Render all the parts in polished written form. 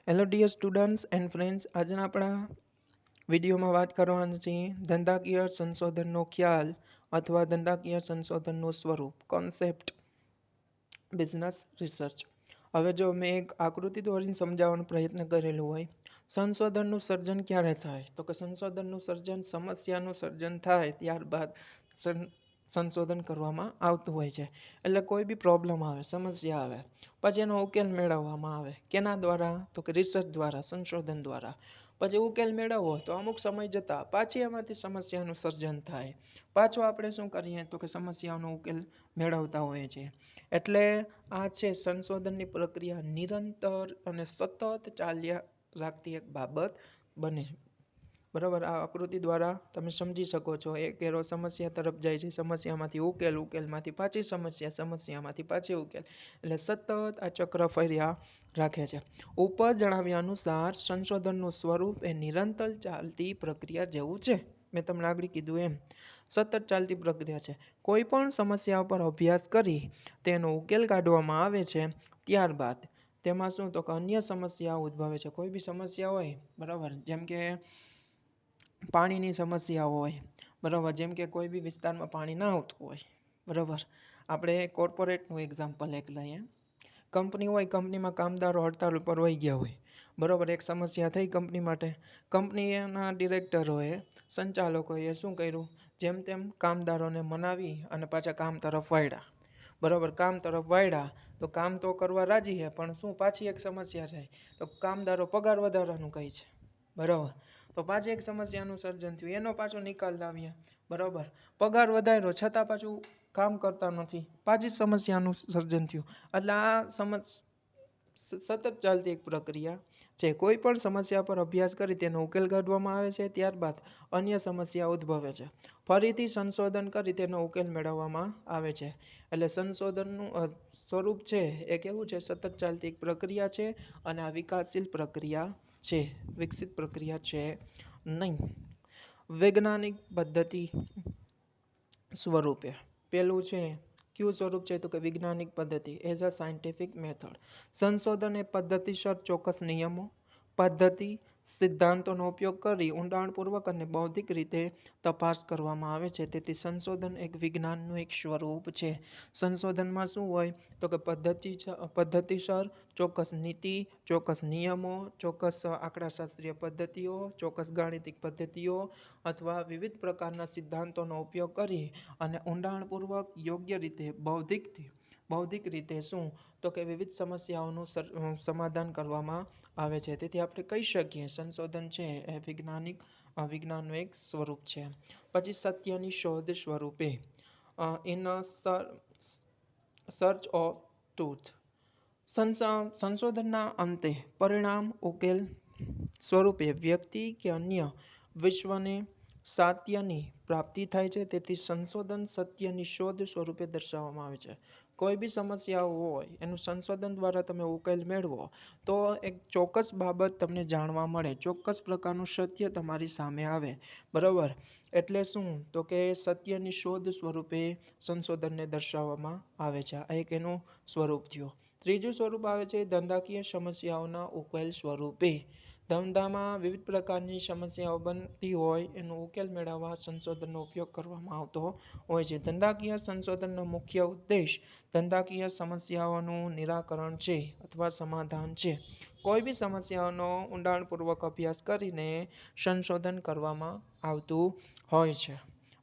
Hello dear students and friends, આજના આપણા વિડીયોમાં વાત કરવાની છે ધંધાકીય સંશોધનનો ખ્યાલ અથવા ધંધાકીય સંશોધનનું સ્વરૂપ, કોન્સેપ્ટ બિઝનેસ રિસર્ચ. હવે જો મેં એક આકૃતિ દોરીને સમજાવવાનો પ્રયત્ન કરેલો હોય, સંશોધનનું સર્જન ક્યારે થાય તો કે સંશોધનનું સર્જન સમસ્યાનું સર્જન થાય ત્યારબાદ સંશોધન કરવામાં આવતું હોય છે. એટલે કોઈ બી પ્રોબ્લેમ આવે, સમસ્યા આવે, પછી એનો ઉકેલ મેળવવામાં આવે. કેના દ્વારા તો કે રિસર્ચ દ્વારા, સંશોધન દ્વારા. પછી ઉકેલ મેળવવો તો અમુક સમય જતાં પાછી એમાંથી સમસ્યાનું સર્જન થાય. પાછો આપણે શું કરીએ તો કે સમસ્યાનો ઉકેલ મેળવતા હોઈએ છીએ. એટલે આ છે સંશોધનની પ્રક્રિયા નિરંતર અને સતત ચાલ્યા રાખતી એક બાબત બને. બરાબર, આ આકૃતિ દ્વારા તમે સમજી શકો છો. એક એરો સમસ્યા તરફ જાય છે, સમસ્યામાંથી ઉકેલ, ઉકેલમાંથી પાછી સમસ્યા, સમસ્યામાંથી પાછી ઉકેલ. એટલે સતત આ ચક્ર ફર્યા રાખે છે. ઉપર જણાવ્યા અનુસાર સંશોધનનું સ્વરૂપ એ નિરંતર ચાલતી પ્રક્રિયા જેવું છે. મેં તમને આગળ કીધું એમ સતત ચાલતી પ્રક્રિયા છે. કોઈ પણ સમસ્યા પર અભ્યાસ કરી તેનો ઉકેલ કાઢવામાં આવે છે. ત્યારબાદ તેમાં શું તો કે અન્ય સમસ્યાઓ ઉદ્ભવે છે. કોઈ બી સમસ્યા હોય, બરાબર, જેમ કે પાણીની સમસ્યા હોય, બરાબર, જેમ કે કોઈ બી વિસ્તારમાં પાણી ના આવતું હોય, બરાબર. આપણે કોર્પોરેટનું એક્ઝામ્પલ એક લઈએ. કંપની હોય, કંપનીમાં કામદારો હડતાળ ઉપર વહી ગયા હોય, બરાબર. એક સમસ્યા થઈ કંપની માટે. કંપનીના ડિરેક્ટરોએ, સંચાલકોએ શું કર્યું, જેમ તેમ કામદારોને મનાવી અને પાછા કામ તરફ વાળ્યા. બરાબર, કામ તરફ વાળ્યા તો કામ તો કરવા રાજી છે, પણ શું પાછી એક સમસ્યા છે તો કામદારો પગાર વધારવાનું કહે છે, બરાબર. તો પાછી એક સમસ્યાનું સર્જન થયું, એનો પાછો નિકાલ લાવ્યા, બરાબર. પગાર વધાર્યો છતાં પાછું કામ કરતા નથી, પાછી સમસ્યાનું સર્જન થયું. એટલે આ સતત ચાલતી એક પ્રક્રિયા છે. કોઈ પણ સમસ્યા પર અભ્યાસ કરી તેનો ઉકેલ કાઢવામાં આવે છે. ત્યારબાદ અન્ય સમસ્યા ઉદ્ભવે છે. ફરીથી સંશોધન કરી તેનો ઉકેલ મેળવવામાં આવે છે. એટલે સંશોધનનું સ્વરૂપ છે એ કેવું છે, સતત ચાલતી એક પ્રક્રિયા છે. અને આ વિકાસશીલ પ્રક્રિયા છે, વિકસિત પ્રક્રિયા છે નહીં. વૈજ્ઞાનિક પદ્ધતિ સ્વરૂપે પેલું છે, કયું સ્વરૂપ છે તો કે વૈજ્ઞાનિક પદ્ધતિ, એઝ અ સાયન્ટિફિક મેથડ. સંશોધન એ પદ્ધતિસર ચોક્કસ નિયમો, પદ્ધતિ, સિદ્ધાંતોનો ઉપયોગ કરી ઊંડાણપૂર્વક અને બૌદ્ધિક રીતે તપાસ કરવામાં આવે છે. તેથી સંશોધન એક વિજ્ઞાનનું એક સ્વરૂપ છે. સંશોધનમાં શું હોય તો કે પદ્ધતિસર ચોક્કસ નીતિ, ચોક્કસ નિયમો, ચોક્કસ આંકડાશાસ્ત્રીય પદ્ધતિઓ, ચોક્કસ ગાણિતિક પદ્ધતિઓ અથવા વિવિધ પ્રકારના સિદ્ધાંતોનો ઉપયોગ કરી અને ઊંડાણપૂર્વક યોગ્ય રીતે બૌદ્ધિક રીતે શું તો કે વિવિધ સમસ્યાઓનું સમાધાન કરવામાં આવે છે. તેથી આપણે કહી શકીએ સંશોધન છે એ વિજ્ઞાનનું એક સ્વરૂપ છે. પછી સત્યની શોધ સ્વરૂપે, ઇન સર્ચ ઓફ ટ્રુથ. સંશોધનના અંતે પરિણામ, ઉકેલ સ્વરૂપે વ્યક્તિ કે અન્ય વિશ્વને સત્યની પ્રાપ્તિ થાય છે. તેથી સંશોધન સત્યની શોધ સ્વરૂપે દર્શાવવામાં આવે છે. કોઈ બી સમસ્યાઓ હોય એનું સંશોધન દ્વારા તમે ઉકેલ મેળવો તો એક ચોક્કસ બાબત તમને જાણવા મળે, ચોક્કસ પ્રકારનું સત્ય તમારી સામે આવે, બરાબર. એટલે શું તો કે સત્યની શોધ સ્વરૂપે સંશોધનને દર્શાવવામાં આવે છે. આ એક એનું સ્વરૂપ થયું. ત્રીજું સ્વરૂપ આવે છે ધંધાકીય સમસ્યાઓના ઉકેલ સ્વરૂપે. ધંધામાં વિવિધ પ્રકારની સમસ્યાઓ બનતી હોય એનો ઉકેલ મેળવવા સંશોધનનો ઉપયોગ કરવામાં આવતો હોય છે. ધંધાકીય સંશોધનનો મુખ્ય ઉદ્દેશ ધંધાકીય સમસ્યાઓનું નિરાકરણ છે અથવા સમાધાન છે. કોઈ બી સમસ્યાઓનો ઊંડાણપૂર્વક અભ્યાસ કરીને સંશોધન કરવામાં આવતું હોય છે,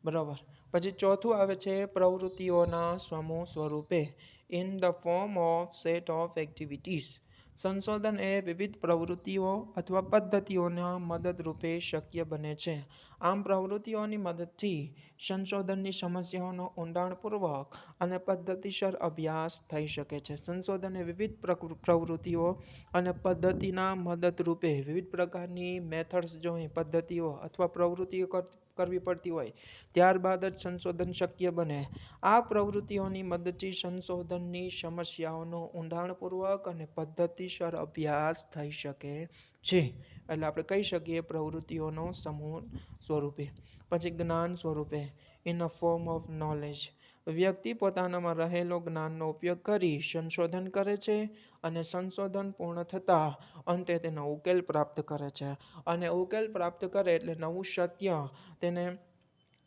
બરાબર. પછી ચોથું આવે છે પ્રવૃત્તિઓના સમૂહ સ્વરૂપે, in the form of set of activities. સંશોધન એ વિવિધ પ્રવૃત્તિઓ અથવા પદ્ધતિઓના મદદરૂપે શક્ય બને છે. આમ પ્રવૃત્તિઓની મદદથી સંશોધનની સમસ્યાઓનો ઊંડાણપૂર્વક અને પદ્ધતિસર અભ્યાસ થઈ શકે છે. સંશોધન એ વિવિધ પ્રવૃત્તિઓ અને પદ્ધતિના મદદરૂપે વિવિધ પ્રકારની મેથડ્સ જોઈએ, પદ્ધતિઓ અથવા પ્રવૃત્તિઓ કરવી પડતી હોય ત્યારબાદ જ સંશોધન શક્ય બને. આ પ્રવૃત્તિઓની મદદથી સંશોધનની સમસ્યાઓનો ઊંડાણપૂર્વક અને પદ્ધતિસર અભ્યાસ થઈ શકે છે. એટલે આપણે કહી શકીએ પ્રવૃત્તિઓનો સમૂહ સ્વરૂપે. પછી જ્ઞાન સ્વરૂપે, in a form of knowledge. વ્યક્તિ પોતાનામાં રહેલો જ્ઞાનનો ઉપયોગ કરી સંશોધન કરે છે અને સંશોધન પૂર્ણ થતાં અંતે તેનો ઉકેલ પ્રાપ્ત કરે છે. અને ઉકેલ પ્રાપ્ત કરે એટલે નવું સત્ય તેને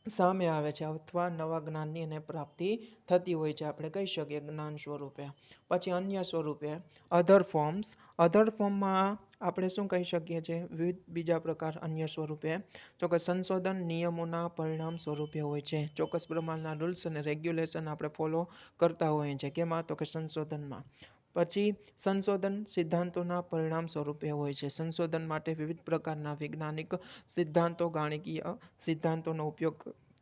સામે આવે છે અથવા નવા જ્ઞાનની એને પ્રાપ્તિ થતી હોય છે, આપણે કહી શકીએ જ્ઞાન સ્વરૂપે. પછી અન્ય સ્વરૂપે અધર ફોર્મમાં આપણે શું કહી શકીએ છીએ, વિવિધ બીજા પ્રકાર અન્ય સ્વરૂપે તો કે સંશોધન નિયમોના પરિણામ સ્વરૂપે હોય છે. ચોક્કસ પ્રમાણના રૂલ્સ અને રેગ્યુલેશન આપણે ફોલો કરતા હોઈએ છીએ. કેમાં? તો કે સંશોધનમાં. પછી સંશોધન સિદ્ધાંતોના પરિણામ સ્વરૂપે હોય છે. સંશોધન માટે વિવિધ પ્રકારના વૈજ્ઞાનિક સિદ્ધાંતો, ગાણિતીય સિદ્ધાંતોનો ઉપયોગ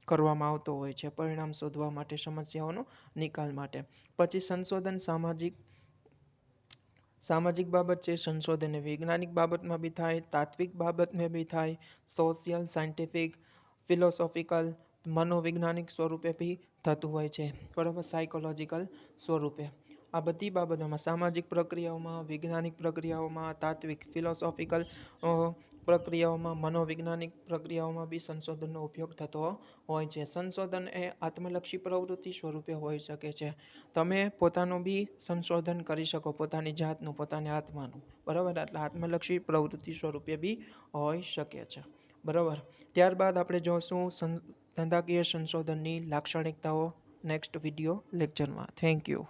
કરવામાં આવતો હોય છે પરિણામ શોધવા માટે, સમસ્યાઓનો નિકાલ માટે. પછી સંશોધન સામાજિક બાબત છે. સંશોધન વૈજ્ઞાનિક બાબતમાં બી થાય, તાત્વિક બાબતમાં બી થાય, સોશિયલ, સાયન્ટિફિક, ફિલોસોફિકલ, મનોવૈજ્ઞાનિક સ્વરૂપે બી થતું હોય છે, બરાબર, સાયકોલોજીકલ સ્વરૂપે. આ બધી બાબતોમાં સામાજિક પ્રક્રિયાઓમાં, વૈજ્ઞાનિક પ્રક્રિયાઓમાં, તાત્વિક ફિલોસોફિકલ પ્રક્રિયાઓમાં, મનોવૈજ્ઞાનિક પ્રક્રિયાઓમાં બી સંશોધનનો ઉપયોગ થતો હોય છે. સંશોધન એ આત્મલક્ષી પ્રવૃત્તિ સ્વરૂપે હોઈ શકે છે. તમે પોતાનું બી સંશોધન કરી શકો, પોતાની જાતનું, પોતાની આત્માનું, બરાબર. એટલે આત્મલક્ષી પ્રવૃત્તિ સ્વરૂપે બી હોઈ શકે છે, બરાબર. ત્યારબાદ આપણે જોઈશું ધંધાકીય સંશોધનની લાક્ષણિકતાઓ નેક્સ્ટ વિડીયો લેક્ચરમાં. Thank you.